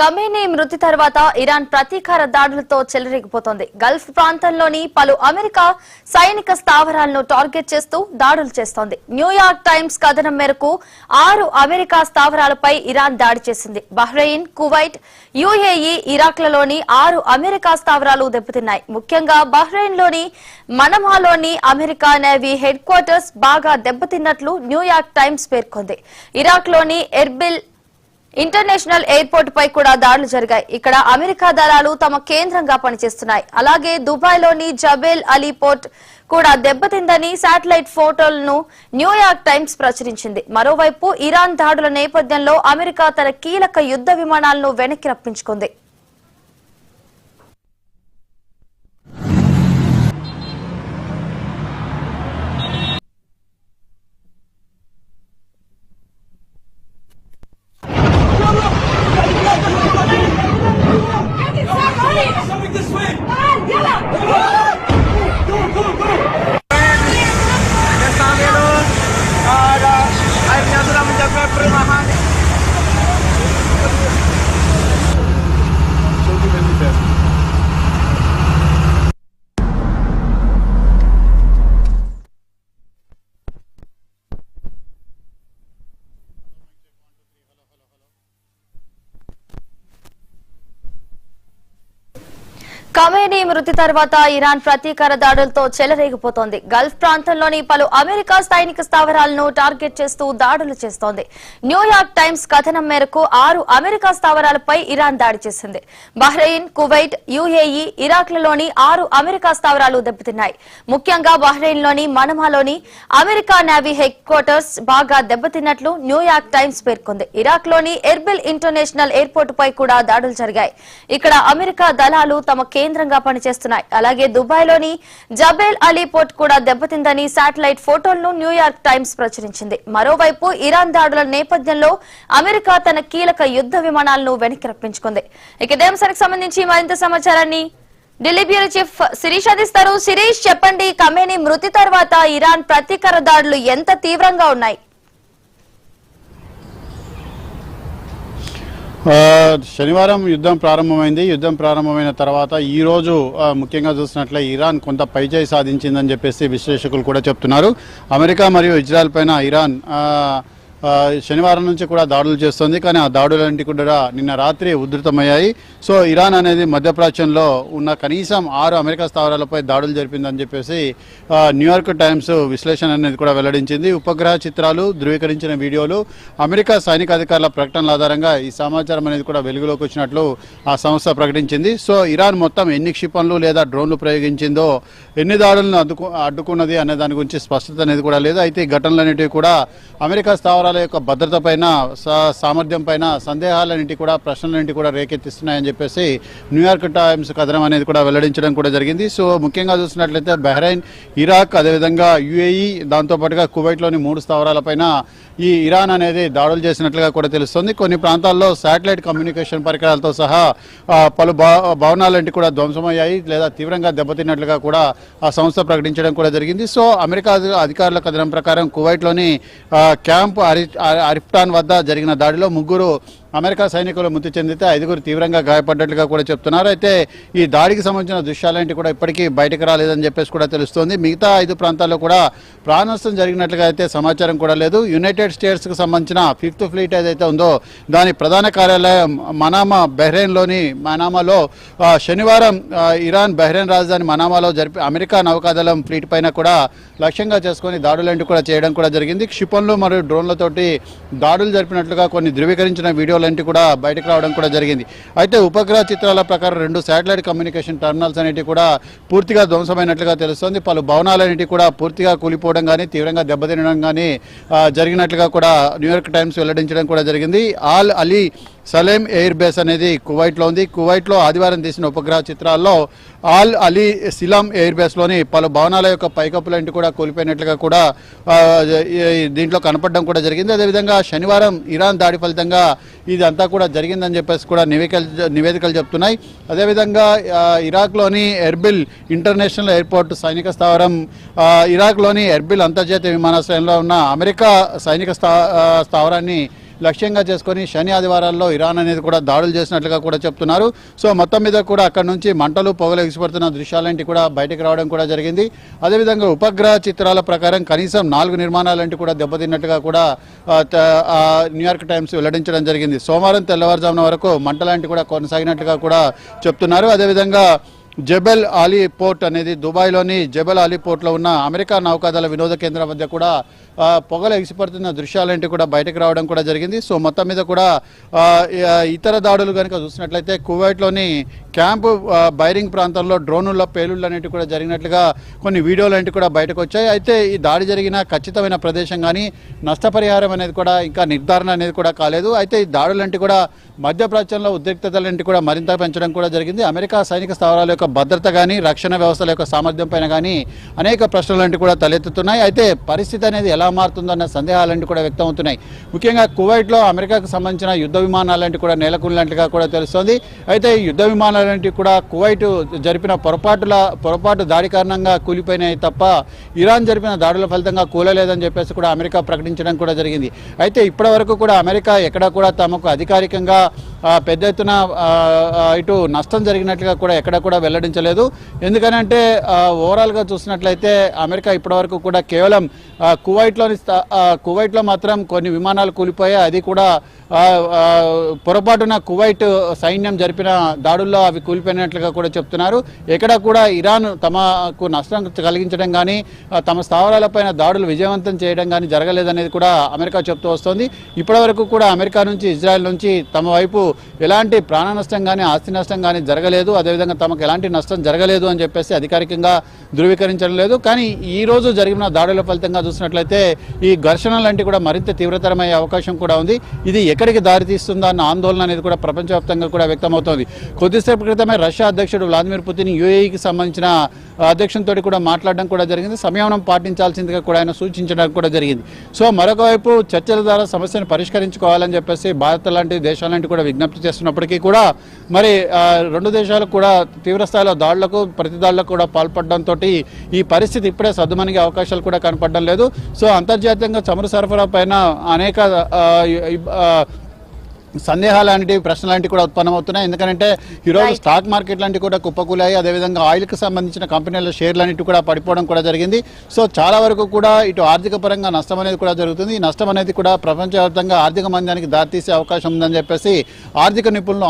Khamenei మృతి తర్వాత Iran ప్రతీకార దాడులతో చెలరేగిపోతోంది. గల్ఫ్ ప్రాంతంలోని పలు అమెరికా సైనిక స్థావరాలను టార్గెట్ చేస్తూ దాడులు చేస్తోంది. న్యూయార్క్ టైమ్స్ కథనం మేరకు 6 అమెరికా స్థావరాలపై ఇరాన్ దాడి చేసింది. బహ్రెయిన్, కువైట్, యుఏఈ, ఇరాక్లలోని 6 అమెరికా స్థావరాలు దెబ్బతిన్నాయి. ముఖ్యంగా బహ్రెయిన్లోని మనమాలోని అమెరికా నేవీ హెడ్ క్వార్టర్స్ బాగా దెబ్బతిన్నట్లు న్యూయార్క్ టైమ్స్ పేర్కొంది. ఇరాక్లోని ఎర్బిల్ ఇంటర్నేషనల్ ఎయిర్పోర్ట్ పై కూడా దాడులు జరిగాయి. ఇక్కడ అమెరికా దళాలు తమ కేంద్రంగా పనిచేస్తున్నాయి. అలాగే దుబాయ్లోని జబేల్ అలీ పోర్ట్ కూడా దెబ్బతిందని శాటిలైట్ ఫోటోలను న్యూయార్క్ టైమ్స్ ప్రచురించింది. మరోవైపు ఇరాన్ దాడుల నేపథ్యంలో అమెరికా తన కీలక యుద్ధ విమానాలను వెనక్కి రప్పించుకుంది. ఖమేనీ మృతి తర్వాత ఇరాన్ ప్రతీకార దాడులతో చెలరేగిపోతోంది. గల్ఫ్ ప్రాంతంలోని పలు అమెరికా సైనిక స్థావరాలను టార్గెట్ చేస్తూ దాడులు చేస్తోంది. న్యూయార్క్ టైమ్స్ కథనం మేరకు 6 అమెరికా స్థావరాలపై ఇరాన్ దాడి చేసింది. బహ్రెయిన్, కువైట్, యుఏఈ, ఇరాక్లలోని 6 అమెరికా స్థావరాలు దెబ్బతిన్నాయి. ముఖ్యంగా బహ్రెయిన్లోని మనమాలోని అమెరికా నేవీ హెడ్ క్వార్టర్స్ బాగా దెబ్బతిన్నట్లు న్యూయార్క్ టైమ్స్ పేర్కొంది. ఇరాక్లోని ఎర్బిల్ ఇంటర్నేషనల్ ఎయిర్పోర్ట్ పై కూడా దాడులు జరిగాయి. ఇక్కడ అమెరికా దళాలు తమ కేంద్రంగా పనిచేస్తున్నాయి. అలాగే దుబాయ్లోని జబేల్ అలీ పోర్ట్ కూడా దెబ్బతిందని శాటిలైట్ ఫోటోలను న్యూయార్క్ టైమ్స్ ప్రచురించింది. మరోవైపు ఇరాన్ దాడుల నేపథ్యంలో అమెరికా తన కీలక యుద్ధ విమానాలను వెనక్కి రప్పించుకుంది. ఇక ఇదే అంశానికి సంబంధించి మరింత సమాచారాన్ని ఢిల్లీ బ్యూరో చీఫ్ శిరీష్ అందిస్తారు. శిరీష్, చెప్పండి, ఖమేనీ మృతి తర్వాత ఇరాన్ ప్రతీకార దాడులు ఎంత తీవ్రంగా ఉన్నాయి? శనివారం యుద్ధం ప్రారంభమైంది. యుద్ధం ప్రారంభమైన తర్వాత ఈ రోజు ముఖ్యంగా చూసినట్లే ఇరాన్ కొంత పైచేయి సాధించిందని చెప్పేసి విశ్లేషకులు కూడా చెప్తున్నారు. అమెరికా మరియు ఇజ్రాయెల్ పైన ఇరాన్ శనివారం నుంచి కూడా దాడులు చేస్తోంది. కానీ ఆ దాడులన్నింటి కూడా నిన్న రాత్రి ఉధృతమయ్యాయి. సో ఇరాన్ అనేది మధ్యప్రాచ్యంలో ఉన్న కనీసం 6 అమెరికా స్థావరాలపై దాడులు జరిపిందని చెప్పేసి న్యూయార్క్ టైమ్స్ విశ్లేషణ అనేది కూడా వెల్లడించింది. ఉపగ్రహ చిత్రాలు, ధృవీకరించిన వీడియోలు, అమెరికా సైనిక అధికారుల ప్రకటనల ఆధారంగా ఈ సమాచారం అనేది కూడా వెలుగులోకి వచ్చినట్లు ఆ సంస్థ ప్రకటించింది. సో ఇరాన్ మొత్తం ఎన్ని క్షిపణులు లేదా డ్రోన్లు ప్రయోగించిందో, ఎన్ని దాడులను అడ్డుకున్నది అనే దాని గురించి స్పష్టత అనేది కూడా లేదు. అయితే ఈ ఘటనలన్నిటివి కూడా అమెరికా స్థావరాల యొక్క భద్రత పైన, సామర్థ్యం పైన సందేహాలన్నింటి కూడా, ప్రశ్నలన్నింటి కూడా రేకెత్తిస్తున్నాయని చెప్పేసి న్యూయార్క్ టైమ్స్ కథనం అనేది కూడా వెల్లడించడం కూడా జరిగింది. సో ముఖ్యంగా చూసినట్లయితే బహ్రెయిన్, ఇరాక్, అదేవిధంగా యుఏఈ, దాంతోపాటుగా కువైట్లోని 3 స్థావరాలపైన ఈ ఇరాన్ అనేది దాడులు చేసినట్లుగా కూడా తెలుస్తుంది. కొన్ని ప్రాంతాల్లో శాటిలైట్ కమ్యూనికేషన్ పరికరాలతో సహా పలు భవనాలంటి కూడా ధ్వంసమయ్యాయి లేదా తీవ్రంగా దెబ్బతిన్నట్లుగా కూడా ఆ సంస్థ ప్రకటించడం కూడా జరిగింది. సో అమెరికా అధికారుల కథనం ప్రకారం కువైట్లోని క్యాంప్ అరిఫ్టాన్ వద్ద జరిగిన దాడిలో 3 అమెరికా సైనికులు మృతి చెందితే 5 తీవ్రంగా గాయపడ్డట్లుగా కూడా చెప్తున్నారు. అయితే ఈ దాడికి సంబంధించిన దృశ్యాలేంటి కూడా ఇప్పటికీ బయటకు రాలేదని చెప్పేసి కూడా తెలుస్తోంది. మిగతా 5 ప్రాంతాల్లో కూడా ప్రాణనష్టం జరిగినట్లుగా అయితే సమాచారం కూడా లేదు. యునైటెడ్ స్టేట్స్కి సంబంధించిన 5th ఫ్లీట్ ఏదైతే ఉందో దాని ప్రధాన కార్యాలయం మనామా, బహ్రెయిన్లోని మనామాలో శనివారం ఇరాన్ బహ్రెయిన్ రాజధాని మనామాలో అమెరికా నౌకాదళం ఫ్లీట్ పైన కూడా లక్ష్యంగా చేసుకుని దాడులేంటి కూడా చేయడం కూడా జరిగింది. క్షిపణులు మరియు డ్రోన్లతోటి దాడులు జరిపినట్లుగా కొన్ని ధృవీకరించిన వీడియోలు కూడా బయటకు రావడం కూడా జరిగింది. అయితే ఉపగ్రహ చిత్రాల ప్రకారం 2 శాటిలైట్ కమ్యూనికేషన్ టెర్మినల్స్ అనేవి కూడా పూర్తిగా ధ్వంసమైనట్లుగా తెలుస్తోంది. పలు భవనాలన్నిటి కూడా పూర్తిగా కూలిపోవడం కానీ, తీవ్రంగా దెబ్బతినడం కానీ జరిగినట్లుగా కూడా న్యూయార్క్ టైమ్స్ వెల్లడించడం కూడా జరిగింది. All Ali Salem air base అనేది కువైట్లో ఉంది. కువైట్లో ఆదివారం తీసిన ఉపగ్రహ చిత్రాల్లో ఆల్ అలీ సిలాం ఎయిర్ బేస్లోని పలు భవనాల యొక్క పైకప్పులంటి కూడా కూలిపోయినట్లుగా కూడా దీంట్లో కనపడడం కూడా జరిగింది. అదేవిధంగా శనివారం ఇరాన్ దాడి ఫలితంగా ఇదంతా కూడా జరిగిందని చెప్పేసి కూడా నివేదికలు చెప్తున్నాయి. అదేవిధంగా ఇరాక్లోని ఎర్బిల్ ఇంటర్నేషనల్ ఎయిర్పోర్ట్ సైనిక స్థావరం, ఇరాక్లోని ఎర్బిల్ అంతర్జాతీయ విమానాశ్రయంలో ఉన్న అమెరికా సైనిక స్థావరాన్ని లక్ష్యంగా చేసుకొని శని ఆదివారాల్లో ఇరాన్ అనేది కూడా దాడులు చేసినట్లుగా కూడా చెప్తున్నారు. సో మొత్తం మీద కూడా అక్కడ నుంచి మంటలు పొగలు ఎగిసిపడుతున్న దృశ్యాలంటి కూడా బయటకు రావడం కూడా జరిగింది. అదేవిధంగా ఉపగ్రహ చిత్రాల ప్రకారం కనీసం 4 నిర్మాణాలంటి కూడా దెబ్బతిన్నట్టుగా కూడా న్యూయార్క్ టైమ్స్ వెల్లడించడం జరిగింది. సోమవారం తెల్లవారుజామున వరకు మంటలాంటి కూడా కొనసాగినట్లుగా కూడా చెప్తున్నారు. అదేవిధంగా జబెల్ అలీ పోర్ట్ అనేది దుబాయ్లోని జబెల్ అలీ పోర్ట్లో ఉన్న అమెరికా నౌకాదళ వినోద కేంద్రం మధ్య కూడా పొగలు ఎగిసిపడుతున్న దృశ్యాలంటి కూడా బయటకు రావడం కూడా జరిగింది. సో మొత్తం మీద కూడా ఇతర దాడులు కనుక చూసినట్లయితే కువైట్లోని క్యాంపు బైరింగ్ ప్రాంతంలో డ్రోనుల పేలుళ్ళు అనేవి కూడా జరిగినట్లుగా కొన్ని వీడియోలు అనేవి కూడా బయటకు వచ్చాయి. అయితే ఈ దాడి జరిగిన ఖచ్చితమైన ప్రదేశం కానీ నష్టపరిహారం అనేది కూడా ఇంకా నిర్ధారణ అనేది కూడా కాలేదు. అయితే ఈ దాడులంటి కూడా మధ్యప్రాచ్యంలో ఉద్రిక్తతలంటి కూడా మరింత పెంచడం కూడా జరిగింది. అమెరికా సైనిక స్థావరాల యొక్క భద్రత కానీ రక్షణ వ్యవస్థల యొక్క సామర్థ్యం పైన కానీ అనేక ప్రశ్నలంటి కూడా తలెత్తుతున్నాయి. అయితే పరిస్థితి అనేది ఎలా మారుతుందన్న సందేహాలంటి కూడా వ్యక్తం అవుతున్నాయి. ముఖ్యంగా కువైట్లో అమెరికాకు సంబంధించిన యుద్ధ విమానాలంటి కూడా నేలకొన్నట్లుగా కూడా తెలుస్తోంది. అయితే ఈ యుద్ధ విమానాలంటి కూడా కువైట్ జరిపిన పొరపాటు దాడి కారణంగా కూలిపోయినాయి తప్ప ఇరాన్ జరిపిన దాడుల ఫలితంగా కూలలేదని చెప్పేసి కూడా అమెరికా ప్రకటించడం కూడా జరిగింది. అయితే ఇప్పటి వరకు కూడా అమెరికా ఎక్కడ కూడా తమకు అధికారికంగా పెద్ద ఎత్తున ఇటు నష్టం జరిగినట్లుగా కూడా ఎక్కడ కూడా వెల్లడించలేదు. ఎందుకనంటే ఓవరాల్గా చూసినట్లయితే అమెరికా ఇప్పటివరకు కూడా కేవలం కువైట్లో మాత్రం కొన్ని విమానాలు కూలిపోయాయి. అది కూడా పొరపాటున కువైట్ సైన్యం జరిపిన దాడుల్లో అవి కూలిపోయినట్లుగా కూడా చెప్తున్నారు. ఎక్కడ కూడా ఇరాన్ తమకు నష్టం కలిగించడం కానీ తమ స్థావరాలపైన దాడులు విజయవంతం చేయడం కానీ జరగలేదనేది కూడా అమెరికా చెప్తూ వస్తుంది. ఇప్పటివరకు కూడా అమెరికా నుంచి ఇజ్రాయెల్ నుంచి తమ వైపు ఎలాంటి ప్రాణ నష్టం కానీ ఆస్తి నష్టం కానీ జరగలేదు. అదేవిధంగా తమకు ఎలాంటి నష్టం జరగలేదు అని చెప్పేసి అధికారికంగా ధృవీకరించడం లేదు. కానీ ఈ రోజు జరిగిన దాడుల ఫలితంగా చూసినట్లయితే ఈ ఘర్షణలంటే కూడా మరింత తీవ్రతరమయ్యే అవకాశం కూడా ఉంది. ఇది ఎక్కడికి దారితీస్తుందా అన్న ఆందోళన అనేది కూడా ప్రపంచవ్యాప్తంగా కూడా వ్యక్తమవుతోంది. కొద్దిసేపు క్రితమే రష్యా అధ్యక్షుడు వ్లాదిమిర్ పుతిన్ యుఏఈకి సంబంధించిన అధ్యక్షునితో కూడా మాట్లాడడం కూడా జరిగింది. సంయమనం పాటించాల్సిందిగా కూడా ఆయన సూచించడం కూడా జరిగింది. సో మరొక వైపు చర్చల ద్వారా సమస్యను పరిష్కరించుకోవాలని చెప్పేసి భారత్ లాంటి దేశాలంటి కూడా విజ్ఞప్తి చేస్తున్నప్పటికీ కూడా మరి రెండు దేశాలు కూడా తీవ్రస్థాయిలో దాడులకు ప్రతిదాడులకు కూడా పాల్పడడంతో ఈ పరిస్థితి ఇప్పుడే సద్దుమణిగే అవకాశాలు కూడా కనపడడం లేదు. సో అంతర్జాతీయంగా చమురు సరఫరా పైన అనేక సందేహాలు లాంటివి ప్రశ్నలు లాంటివి కూడా ఉత్పన్నమవుతున్నాయి. ఎందుకంటే ఈరోజు స్టాక్ మార్కెట్ లాంటివి కూడా కుప్పకూలాయి. అదేవిధంగా ఆయిల్కి సంబంధించిన కంపెనీల షేర్లు అనేవి కూడా పడిపోవడం కూడా జరిగింది. సో చాలా వరకు కూడా ఇటు ఆర్థిక పరంగా నష్టం అనేది కూడా జరుగుతుంది. ఈ నష్టం అనేది కూడా ప్రపంచవ్యాప్తంగా ఆర్థిక మందానికి దారితీసే అవకాశం ఉందని చెప్పేసి ఆర్థిక నిపుణులు